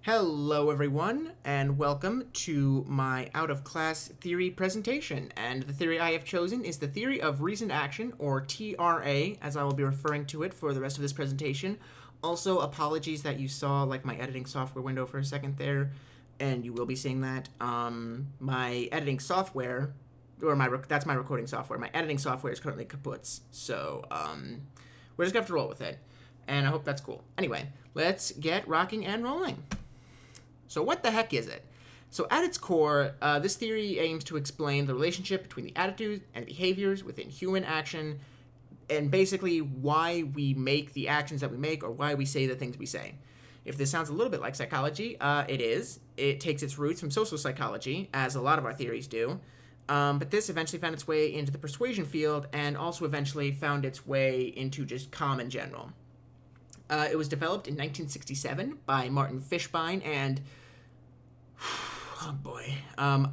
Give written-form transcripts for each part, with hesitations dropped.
Hello, everyone, and welcome to my out-of-class theory presentation. And the theory I have chosen is the theory of reasoned action, or TRA, as I will be referring to it for the rest of this presentation. Also, apologies that you saw like my editing software window for a second there, and you will be seeing that. My editing software, that's my recording software. My editing software is currently kaput, so we're just gonna have to roll with it, and I hope that's cool. Anyway, let's get rocking and rolling. So what the heck is it? So at its core, this theory aims to explain the relationship between the attitudes and behaviors within human action, and basically why we make the actions that we make, or why we say the things we say. If this sounds a little bit like psychology, it is. It takes its roots from social psychology, as a lot of our theories do. But this eventually found its way into the persuasion field, and also eventually found its way into just Comm in general. It was developed in 1967 by Martin Fishbein and,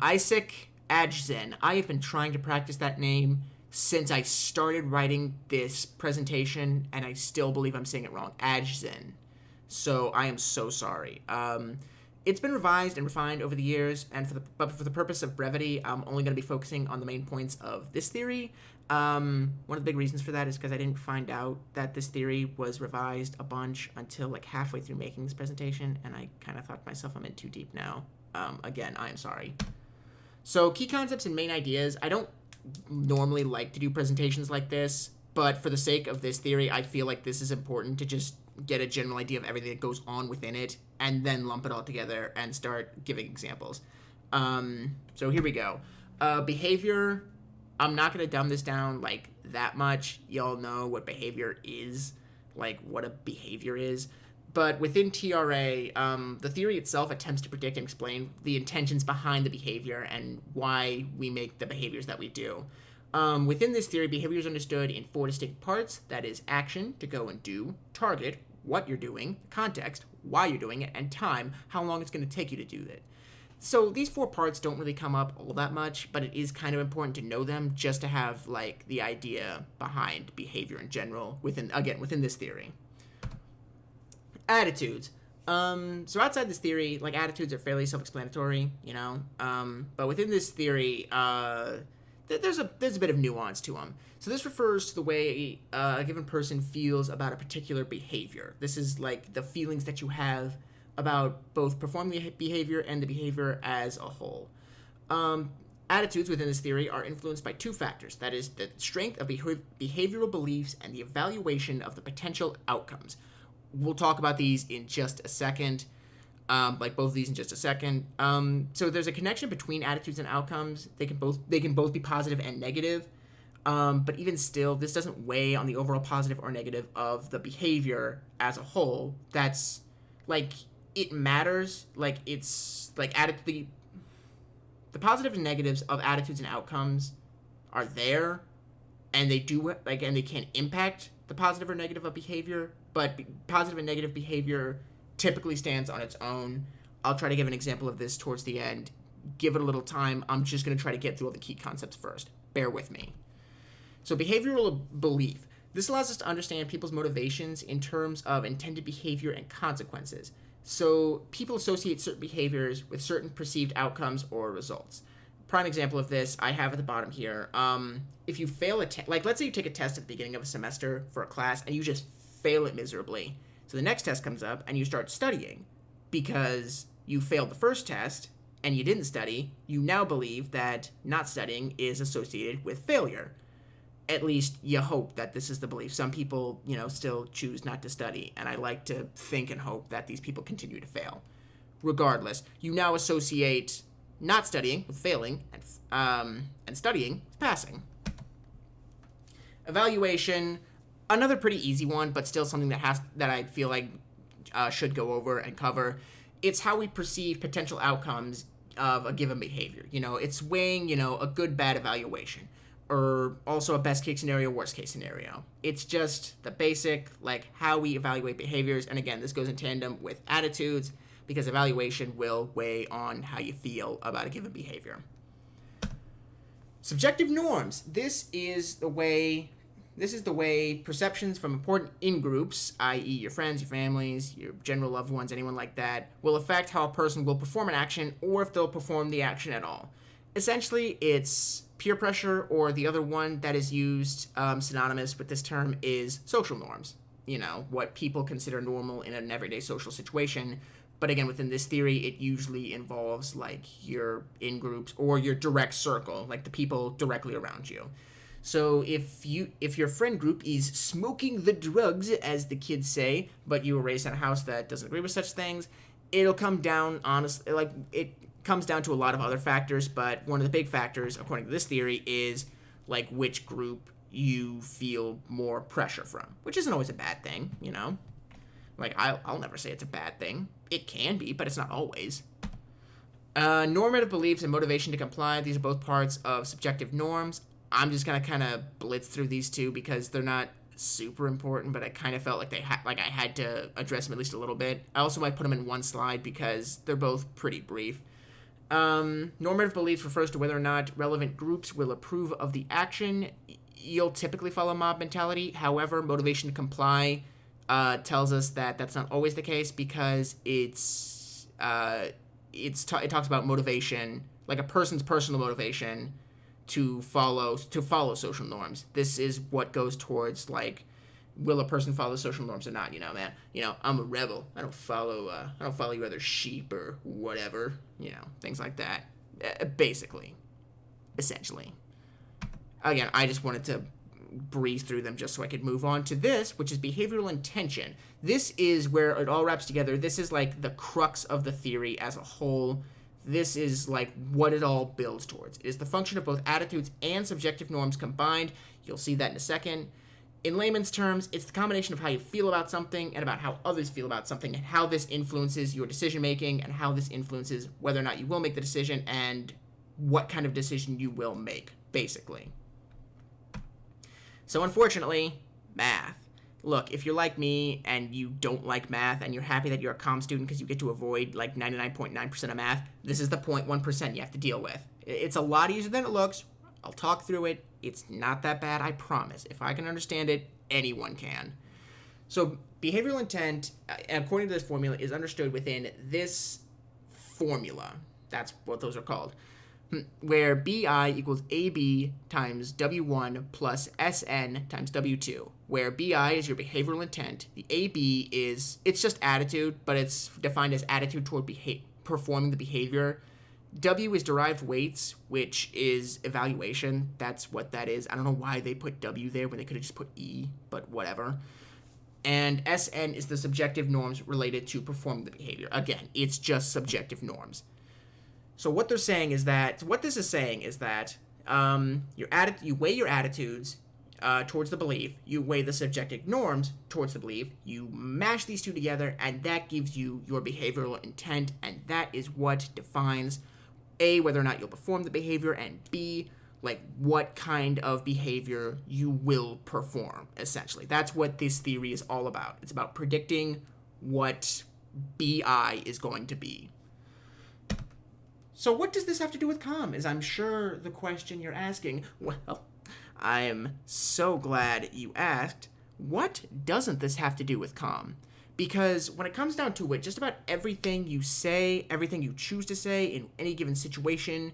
Isaac Ajzen. I have been trying to practice that name since I started writing this presentation, and I still believe I'm saying it wrong. Ajzen. So I am so sorry. It's been revised and refined over the years, and for the purpose of brevity, I'm only going to be focusing on the main points of this theory. One of the big reasons for that is because I didn't find out that this theory was revised a bunch until like halfway through making this presentation, and I kind of thought to myself I'm in too deep now. Again, I am sorry. So key concepts and main ideas. I don't normally like to do presentations like this, but for the sake of this theory, I feel like this is important to just get a general idea of everything that goes on within it, and then lump it all together and start giving examples. So here we go. Behavior. I'm not going to dumb this down like that much. Y'all know what behavior is, like what a behavior is. But within TRA, the theory itself attempts to predict and explain the intentions behind the behavior and why we make the behaviors that we do. Within this theory, behavior is understood in four distinct parts. That is action, to go and do, target, what you're doing, context, why you're doing it, and time, how long it's going to take you to do it. So these four parts don't really come up all that much, but it is kind of important to know them just to have like the idea behind behavior in general within this theory. Attitudes. So outside this theory, like attitudes are fairly self-explanatory, you know. But within this theory, there's a bit of nuance to them. So this refers to the way a given person feels about a particular behavior. This is like the feelings that you have about both performing the behavior and the behavior as a whole. Attitudes within this theory are influenced by two factors. That is the strength of behavioral beliefs and the evaluation of the potential outcomes. We'll talk about these in just a second, like both of these in just a second. So there's a connection between attitudes and outcomes. They can both be positive and negative. But even still, this doesn't weigh on the overall positive or negative of the behavior as a whole. That's like, it matters. Like, it's like the positive and negatives of attitudes and outcomes are there, and they do like, and they can impact the positive or negative of behavior, but positive and negative behavior typically stands on its own. I'll try to give an example of this towards the end. Give it a little time. I'm just going to try to get through all the key concepts first. Bear with me. So behavioral belief. This allows us to understand people's motivations in terms of intended behavior and consequences. So people associate certain behaviors with certain perceived outcomes or results. Prime example of this I have at the bottom here. If you fail a test, like let's say you take a test at the beginning of a semester for a class and you just fail it miserably. So the next test comes up and you start studying because you failed the first test and you didn't study. You now believe that not studying is associated with failure. At least you hope that this is the belief. Some people, still choose not to study, and I like to think and hope that these people continue to fail. Regardless, you now associate not studying with failing, and studying with passing. Evaluation, another pretty easy one, but still something that I feel like should go over and cover. It's how we perceive potential outcomes of a given behavior. It's weighing, a good, bad evaluation. Or also a best case scenario, worst case scenario. It's just the basic, like how we evaluate behaviors. And again, this goes in tandem with attitudes because evaluation will weigh on how you feel about a given behavior. Subjective norms. This is the way This is the way perceptions from important in-groups, i.e. your friends, your families, your general loved ones, anyone like that, will affect how a person will perform an action or if they'll perform the action at all. Essentially, it's peer pressure, or the other one that is used synonymous with this term is social norms. You know, what people consider normal in an everyday social situation. But again, within this theory, it usually involves like your in-groups or your direct circle, like the people directly around you. So if your friend group is smoking the drugs, as the kids say, but you were raised in a house that doesn't agree with such things, it'll come down, honestly, like, it comes down to a lot of other factors, but one of the big factors, according to this theory, is like which group you feel more pressure from, which isn't always a bad thing, you know? Like, I'll never say it's a bad thing. It can be, but it's not always. Normative beliefs and motivation to comply, these are both parts of subjective norms. I'm just going to kind of blitz through these two because they're not super important, but I kind of felt like I had to address them at least a little bit. I also might put them in one slide because they're both pretty brief. Normative beliefs refers to whether or not relevant groups will approve of the action. You'll typically follow mob mentality. However, motivation to comply tells us that that's not always the case because it talks about motivation, like a person's personal motivation to follow social norms. This is what goes towards, like, will a person follow social norms or not? You know, man. You know, I'm a rebel. I don't follow you other sheep or whatever. You know, things like that. Basically, essentially. Again, I just wanted to breeze through them just so I could move on to this, which is behavioral intention. This is where it all wraps together. This is like the crux of the theory as a whole. This is like what it all builds towards. It is the function of both attitudes and subjective norms combined. You'll see that in a second. In layman's terms, it's the combination of how you feel about something and about how others feel about something, and how this influences your decision making, and how this influences whether or not you will make the decision and what kind of decision you will make, basically. So unfortunately, math. Look, if you're like me and you don't like math and you're happy that you're a comm student because you get to avoid like 99.9% of math, this is the 0.1% you have to deal with. It's a lot easier than it looks. I'll talk through it. It's not that bad, I promise. If I can understand it, anyone can. So behavioral intent, according to this formula, is understood within this formula. That's what those are called. Where BI equals AB times W1 plus SN times W2. Where BI is your behavioral intent. The AB it's just attitude, but it's defined as attitude toward performing the behavior. W is derived weights, which is evaluation. That's what that is. I don't know why they put W there when they could have just put E, but whatever. And SN is the subjective norms related to performing the behavior. Again, it's just subjective norms. So what this is saying is that you weigh your attitudes towards the belief, you weigh the subjective norms towards the belief, you mash these two together, and that gives you your behavioral intent, and that is what defines A, whether or not you'll perform the behavior, and B, like what kind of behavior you will perform, essentially. That's what this theory is all about. It's about predicting what BI is going to be. So what does this have to do with Comm, is I'm sure the question you're asking. Well, I'm so glad you asked. What doesn't this have to do with Comm? Because when it comes down to it, just about everything you say, everything you choose to say in any given situation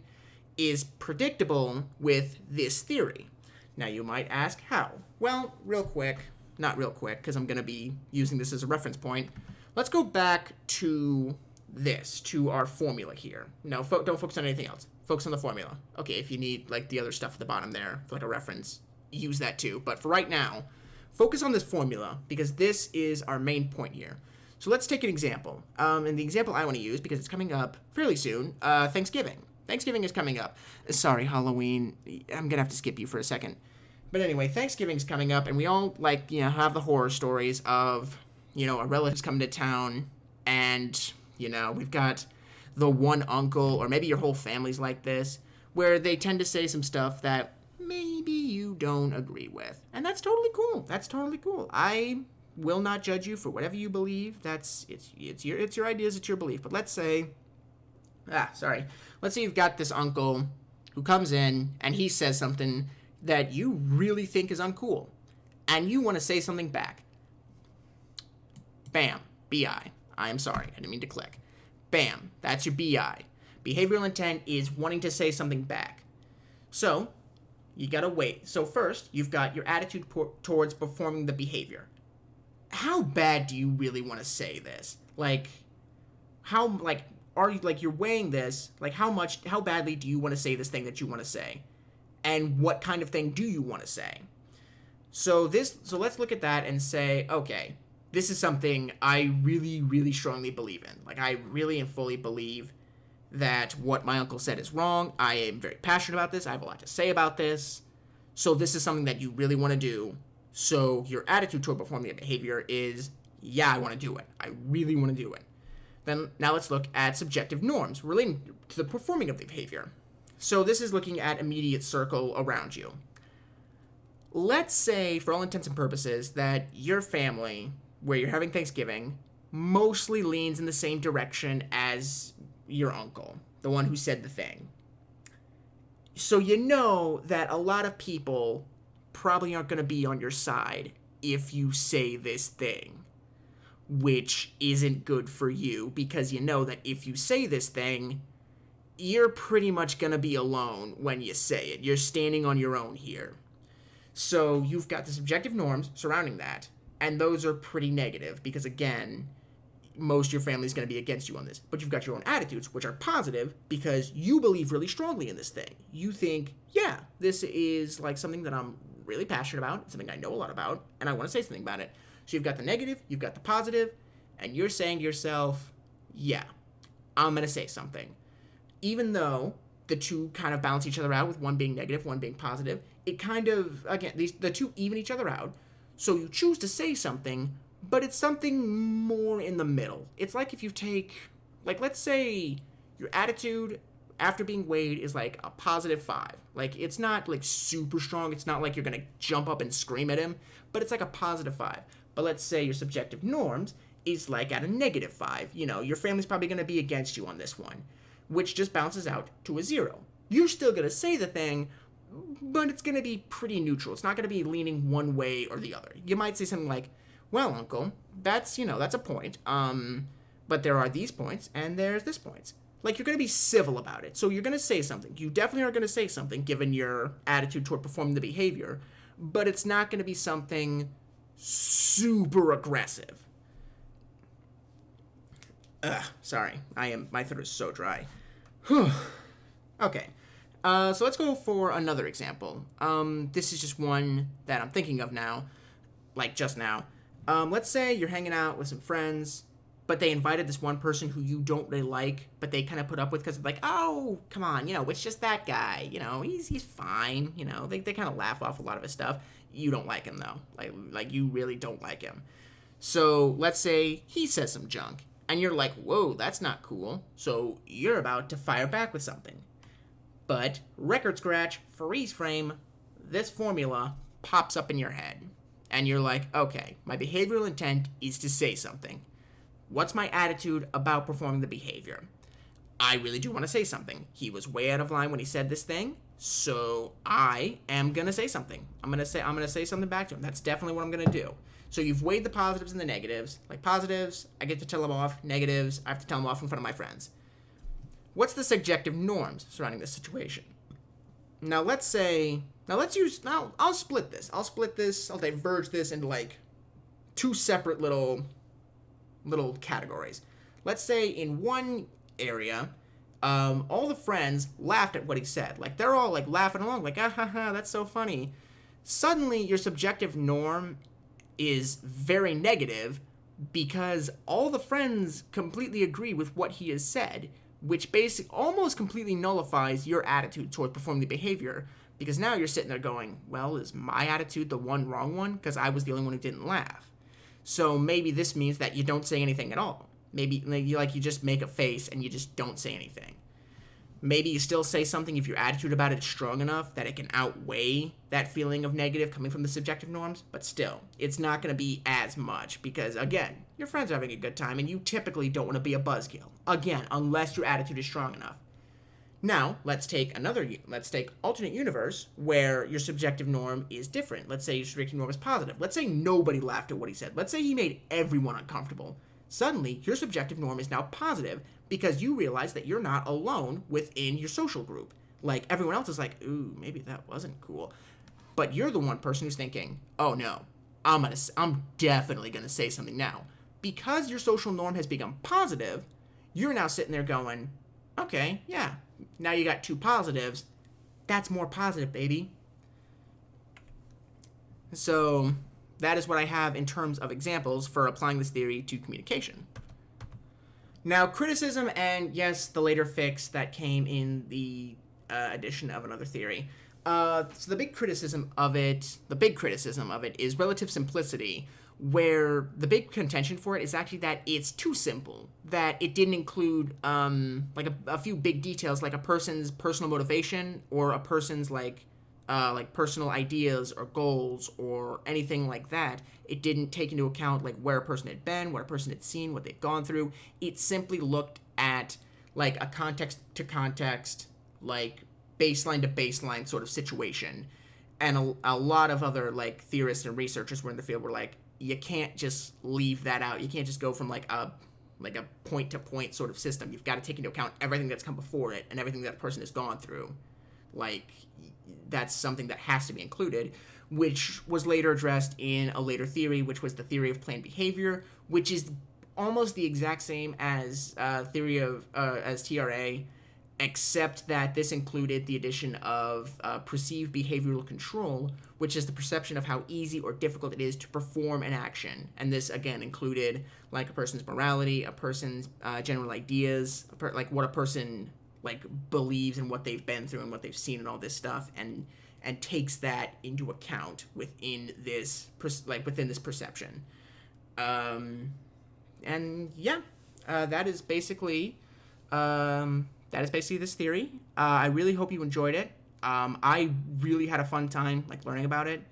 is predictable with this theory. Now you might ask how. Well, not real quick, because I'm going to be using this as a reference point. Let's go back to our formula here. No, don't focus on anything else. Focus on the formula. Okay, if you need like the other stuff at the bottom there, for like a reference, use that too. But for right now, focus on this formula because this is our main point here. So let's take an example. And the example I want to use, because it's coming up fairly soon, Thanksgiving. Thanksgiving is coming up. Sorry, Halloween. I'm going to have to skip you for a second. But anyway, Thanksgiving's coming up, and we all, have the horror stories of, a relative's coming to town, and we've got the one uncle, or maybe your whole family's like this, where they tend to say some stuff that maybe you don't agree with. And that's totally cool. I will not judge you for whatever you believe. It's your ideas, it's your belief. But let's say you've got this uncle who comes in and he says something that you really think is uncool. and you want to say something back. Bam, BI. I am sorry, I didn't mean to click. Bam, that's your BI. Behavioral intent is wanting to say something back. So, you gotta wait. So first, you've got your attitude towards performing the behavior. How bad do you really want to say this? Like, are you, you're weighing this, how badly do you want to say this thing that you want to say? And what kind of thing do you want to say? So let's look at that and say, okay, this is something I really, really strongly believe in. I really and fully believe that what my uncle said is wrong. I am very passionate about this. I have a lot to say about this. So this is something that you really want to do. So your attitude toward performing a behavior is, yeah, I want to do it. I really want to do it. Then now let's look at subjective norms relating to the performing of the behavior. So this is looking at immediate circle around you. Let's say, for all intents and purposes, that your family, where you're having Thanksgiving, mostly leans in the same direction as your uncle, the one who said the thing. So you know that a lot of people probably aren't going to be on your side if you say this thing, which isn't good for you, because you know that if you say this thing, you're pretty much going to be alone when you say it. You're standing on your own here. So you've got the subjective norms surrounding that, and those are pretty negative because, again, most of your family is going to be against you on this. But you've got your own attitudes, which are positive because you believe really strongly in this thing. You think, yeah, this is something that I'm really passionate about, it's something I know a lot about, and I want to say something about it. So you've got the negative, you've got the positive, and you're saying to yourself, yeah, I'm going to say something. Even though the two kind of balance each other out, with one being negative, one being positive, it kind of, again, the two even each other out. So you choose to say something, but it's something more in the middle. It's like if you take, let's say your attitude after being weighed is a +5. It's not super strong. It's not like you're going to jump up and scream at him, but it's a +5. But let's say your subjective norms is at a -5. Your family's probably going to be against you on this one, which just bounces out to a 0. You're still going to say the thing, but it's going to be pretty neutral. It's not going to be leaning one way or the other. You might say something like, well, uncle, that's a point. But there are these points, and there's this point. You're going to be civil about it. So you're going to say something. You definitely are going to say something, given your attitude toward performing the behavior, but it's not going to be something super aggressive. Sorry. My throat is so dry. Okay. So let's go for another example. This is just one that I'm thinking of now, just now. Let's say you're hanging out with some friends, but they invited this one person who you don't really like, but they kind of put up with because they're oh, come on, it's just that guy, he's fine, they kind of laugh off a lot of his stuff. You don't like him, though. You really don't like him. So let's say he says some junk, and you're like, whoa, that's not cool. So you're about to fire back with something. But, record scratch, freeze frame, this formula pops up in your head. And you're like, okay, my behavioral intent is to say something. What's my attitude about performing the behavior? I really do want to say something. He was way out of line when he said this thing, so I am going to say something. I'm going to say something back to him. That's definitely what I'm going to do. So you've weighed the positives and the negatives. Positives, I get to tell them off. Negatives, I have to tell them off in front of my friends. What's the subjective norms surrounding this situation? Now I'll split this. I'll diverge this into two separate little categories. Let's say in one area, all the friends laughed at what he said. They're all laughing along, ah ha ha, that's so funny. Suddenly your subjective norm is very negative because all the friends completely agree with what he has said, which basically almost completely nullifies your attitude toward performing the behavior, because now you're sitting there going, well, is my attitude the one wrong one? Because I was the only one who didn't laugh. So maybe this means that you don't say anything at all. Maybe you just make a face and you just don't say anything. Maybe you still say something if your attitude about it is strong enough that it can outweigh that feeling of negative coming from the subjective norms, but still, it's not going to be as much because, again, your friends are having a good time and you typically don't want to be a buzzkill. Again, unless your attitude is strong enough. Now, let's take alternate universe where your subjective norm is different. Let's say your subjective norm is positive. Let's say nobody laughed at what he said. Let's say he made everyone uncomfortable. Suddenly, your subjective norm is now positive because you realize that you're not alone within your social group. Like, everyone else is like, ooh, maybe that wasn't cool. But you're the one person who's thinking, oh no, I'm definitely gonna say something now. Because your social norm has become positive, you're now sitting there going, okay, yeah, now you got two positives. That's more positive, baby. So that is what I have in terms of examples for applying this theory to communication. Now, criticism and, yes, the later fix that came in the addition of another theory. So the big criticism of it is relative simplicity, where the big contention for it is actually that it's too simple, that it didn't include like a few big details, like a person's personal motivation or a person's like personal ideas or goals or anything like that. It didn't take into account like where a person had been, what a person had seen, what they'd gone through. It simply looked at like a context to context, like baseline to baseline sort of situation. And a lot of other like theorists and researchers were in the field were like, you can't just leave that out. You can't just go from like a point to point sort of system. You've got to take into account everything that's come before it and everything that a person has gone through. Like, that's something that has to be included, which was later addressed in a later theory, which was the theory of planned behavior, which is almost the exact same as theory of as TRA, except that this included the addition of perceived behavioral control, which is the perception of how easy or difficult it is to perform an action. And this, again, included like a person's morality, a person's general ideas, like what a person like believes and what they've been through and what they've seen and all this stuff, and takes that into account within this perception. And yeah, that is basically this theory. I really hope you enjoyed it. I really had a fun time like learning about it.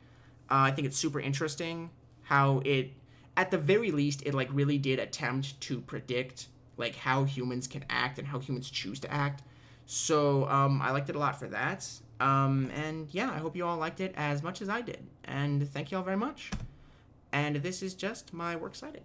I think it's super interesting how it, at the very least, it like really did attempt to predict like how humans can act and how humans choose to act. So I liked it a lot for that. And yeah, I hope you all liked it as much as I did. And thank you all very much. And this is just my works cited.